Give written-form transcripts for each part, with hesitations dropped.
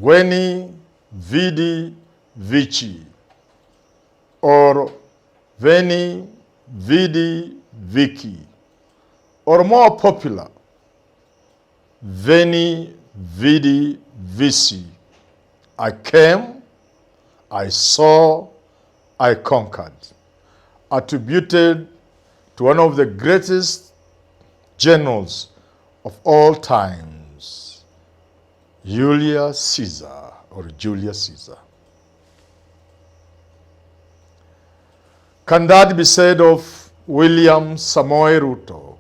Veni, Vidi, Vici, or Veni, Vidi, Vici, or more popular, Veni, Vidi, Vici. I came, I saw, I conquered. Attributed to one of the greatest generals of all times, Julius Caesar. Can that be said of William Samoei Ruto?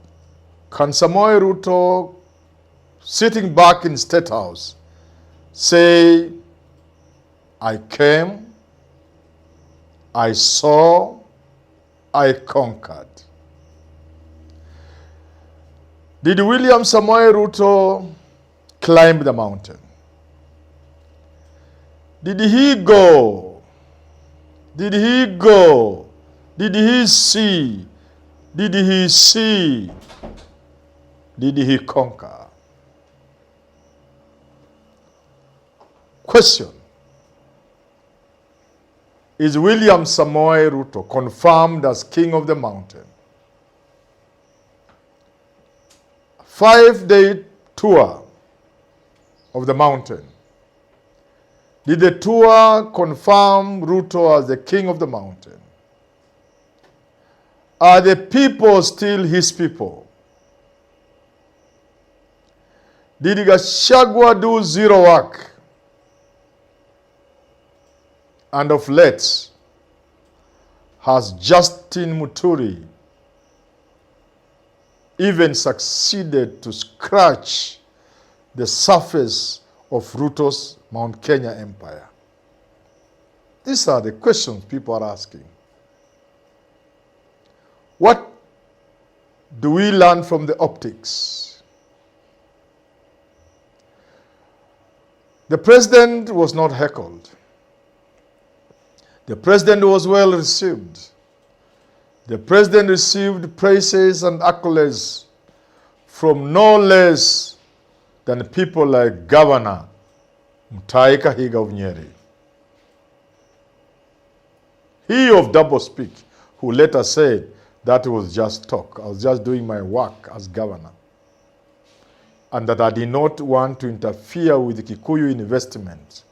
Can Samoei Ruto, sitting back in State House, say, I came, I saw, I conquered? Did William Samoei Ruto climb the mountain? Did he go? Did he go? Did he see? Did he see? Did he conquer? Question. Is William Samoei Ruto confirmed as king of the mountain? 5-day tour of the mountain. Did the tour confirm Ruto as the king of the mountain? Are the people still his people? Did Gachagua do zero work? And of late, has Justin Muturi even succeeded to scratch the surface of Ruto's Mount Kenya empire? These are the questions people are asking. What do we learn from the optics? The president was not heckled. The president was well received. The president received praises and accolades from no less than people like Governor Mutahi Kahiga of Nyeri. He of doublespeak, who later said that was just talk. I was just doing my work as governor. And that I did not want to interfere with the Kikuyu investment.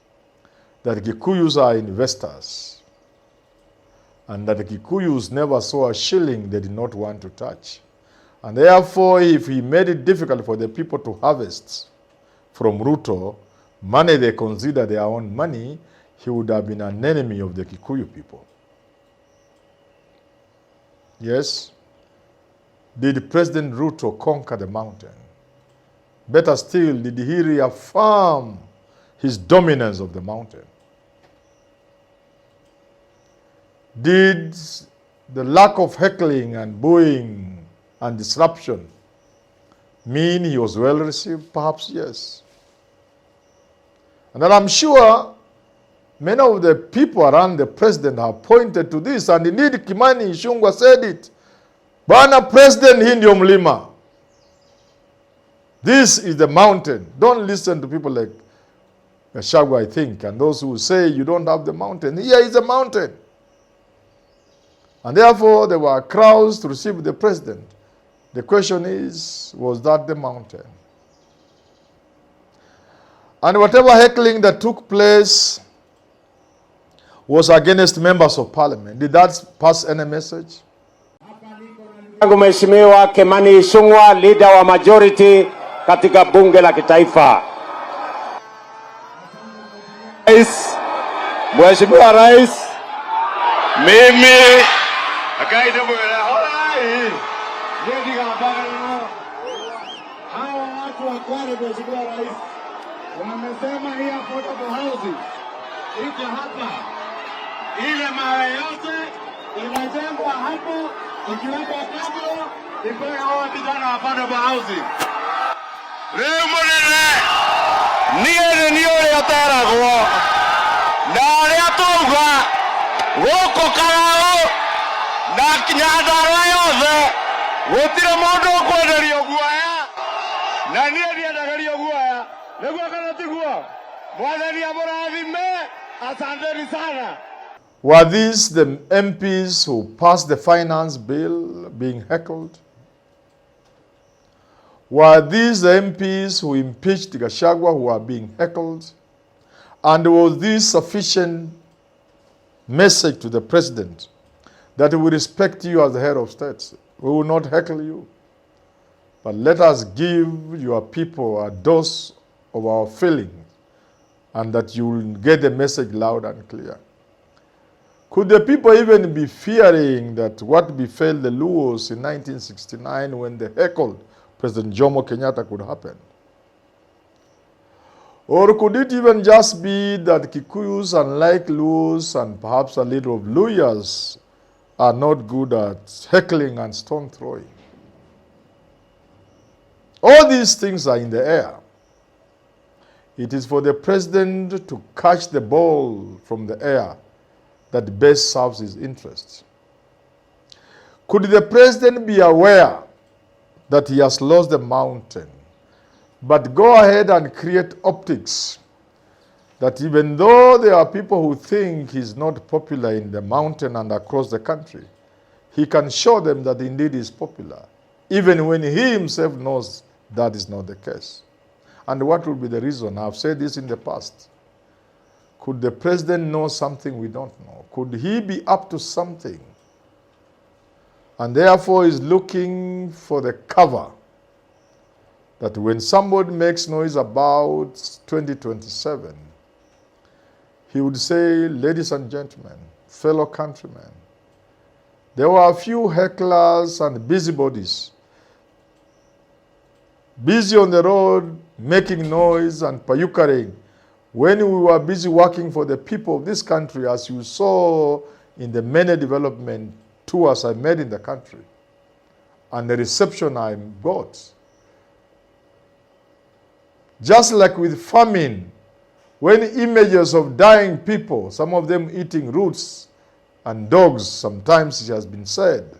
That Kikuyus are investors. And that the Kikuyus never saw a shilling they did not want to touch. And therefore, if he made it difficult for the people to harvest from Ruto, money they consider their own money, he would have been an enemy of the Kikuyu people. Yes? Did President Ruto conquer the mountain? Better still, did he reaffirm his dominance of the mountain? Did the lack of heckling and booing and disruption mean he was well received? Perhaps yes. And then I'm sure many of the people around the president have pointed to this, and indeed Kimani Ichung'wah said it. Bwana President, hii ndio mlima. This is the mountain. Don't listen to people like Gachagua, I think, and those who say you don't have the mountain. Here is the mountain. And therefore, there were crowds to receive the president. The question is, was that the mountain? And whatever heckling that took place was against members of parliament. Did that pass any message? Mheshimiwa Kimani Ichung'wah, leader wa majority katika bunge la kitaifa. Mheshimiwa Rais, mimi akaida mwela holai yedi gabana hawa watu wa Kwale. Mheshimiwa Rais, wamesema hii affordable housing iko hapa, ile mawe yote inajengwa hapo, ikiwekwa kabla ipewe hawa vijana wa affordable housing. Leo mwenene niye niyo yataragwo na aria tuga goko karao na Nyandarua yothe gutire mundu ukwenderio guoya, na niĩ ndiendagerio guoya. Nĩguo kana tiguo? Were these the MPs who passed the finance bill being heckled? Were these the MPs who impeached Gachagua who are being heckled? And was this sufficient message to the president that we respect you as the head of state? We will not heckle you. But let us give your people a dose of our feelings, and that you will get the message loud and clear. Could the people even be fearing that what befell the Luos in 1969 when they heckled President Jomo Kenyatta could happen? Or could it even just be that Kikuyus, unlike Luos and perhaps a little of Luyas, are not good at heckling and stone throwing? All these things are in the air. It is for the president to catch the ball from the air that best serves his interests. Could the president be aware that he has lost the mountain, but go ahead and create optics that even though there are people who think he's not popular in the mountain and across the country, he can show them that indeed he's popular, even when he himself knows that is not the case. And what would be the reason? I've said this in the past. Could the president know something we don't know? Could he be up to something? And therefore is looking for the cover that when somebody makes noise about 2027, he would say, ladies and gentlemen, fellow countrymen, there were a few hecklers and busybodies busy on the road, making noise and payukering when we were busy working for the people of this country, as you saw in the many development tours I made in the country and the reception I got. Just like with famine, when images of dying people, some of them eating roots and dogs, sometimes it has been said,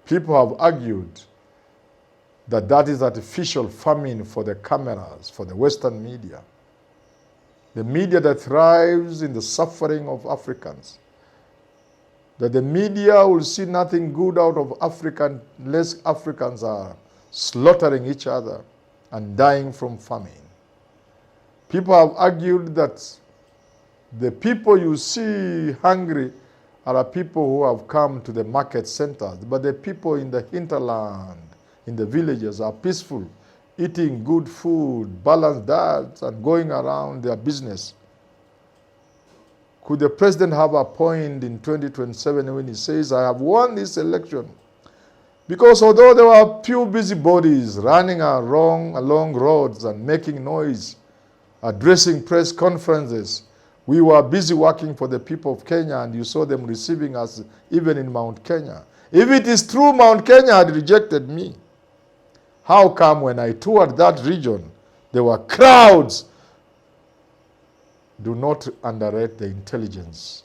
people have argued that that is artificial famine for the cameras, for the Western media. The media that thrives in the suffering of Africans. That the media will see nothing good out of Africa unless Africans are slaughtering each other and dying from famine. People have argued that the people you see hungry are people who have come to the market centers, but the people in the hinterland, in the villages, are peaceful, eating good food, balanced diets, and going around their business. Could the president have a point in 2027 when he says, I have won this election? Because although there were few busybodies running along roads and making noise, addressing press conferences, we were busy working for the people of Kenya, and you saw them receiving us even in Mount Kenya. If it is true Mount Kenya had rejected me, how come when I toured that region, there were crowds? Do not underrate the intelligence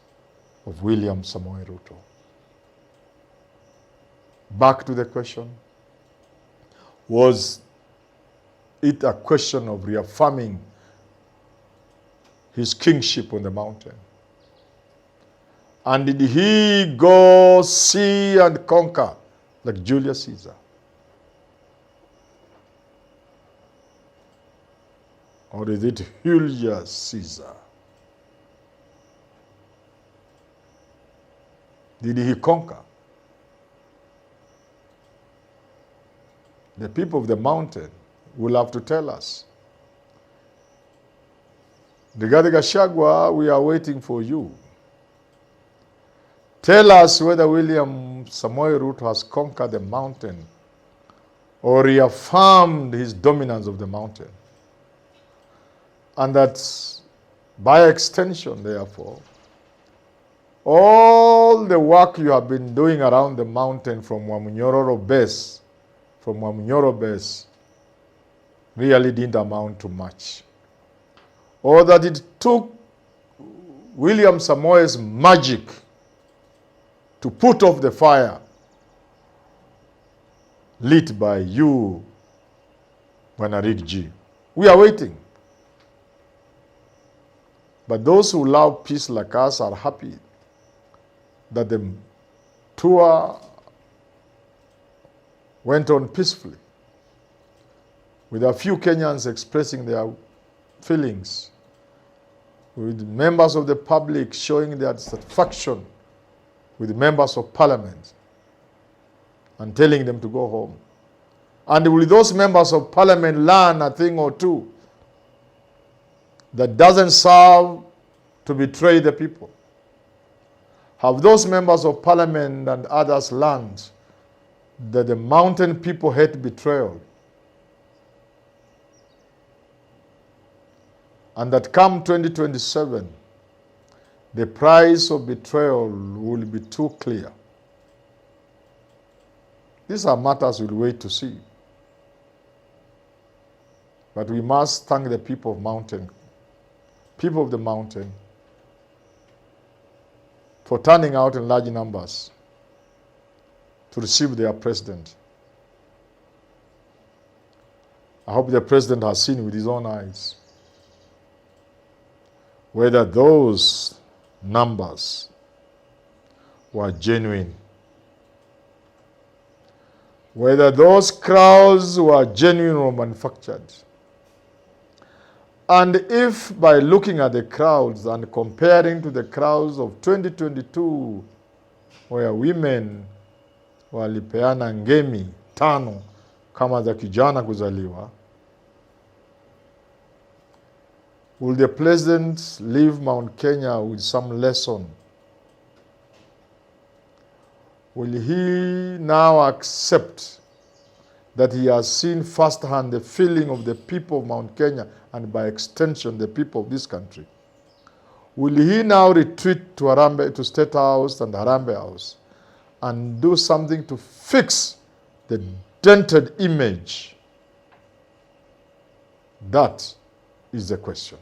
of William Samoei Ruto. Back to the question. Was it a question of reaffirming his kingship on the mountain? And did he go see and conquer like Julius Caesar? Or is it Julius Caesar? Did he conquer? The people of the mountain will have to tell us. Rigathi Gachagua, we are waiting for you. Tell us whether William Samoei Ruto has conquered the mountain or reaffirmed his dominance of the mountain. And that by extension, therefore, all the work you have been doing around the mountain from Manyora base, really didn't amount to much. Or that it took William Samoei's magic to put off the fire lit by you Bwana Rigathi. We are waiting. But those who love peace like us are happy that the tour went on peacefully, with a few Kenyans expressing their feelings, with members of the public showing their satisfaction with members of parliament and telling them to go home. And will those members of parliament learn a thing or two that doesn't serve to betray the people? Have those members of parliament and others learned that the mountain people hate betrayal? And that come 2027, the price of betrayal will be too clear. These are matters we'll wait to see. But we must thank the people of the mountain, for turning out in large numbers to receive their president. I hope the president has seen with his own eyes whether those numbers were genuine, whether those crowds were genuine or manufactured. And if by looking at the crowds and comparing to the crowds of 2022, where women walipeana ngemi 5 kama za kijana kuzaliwa, will the president leave Mount Kenya with some lesson? Will he now accept that he has seen firsthand the feeling of the people of Mount Kenya, and by extension the people of this country? Will he now retreat to State House and Harambee House and do something to fix the dented image? That is the question.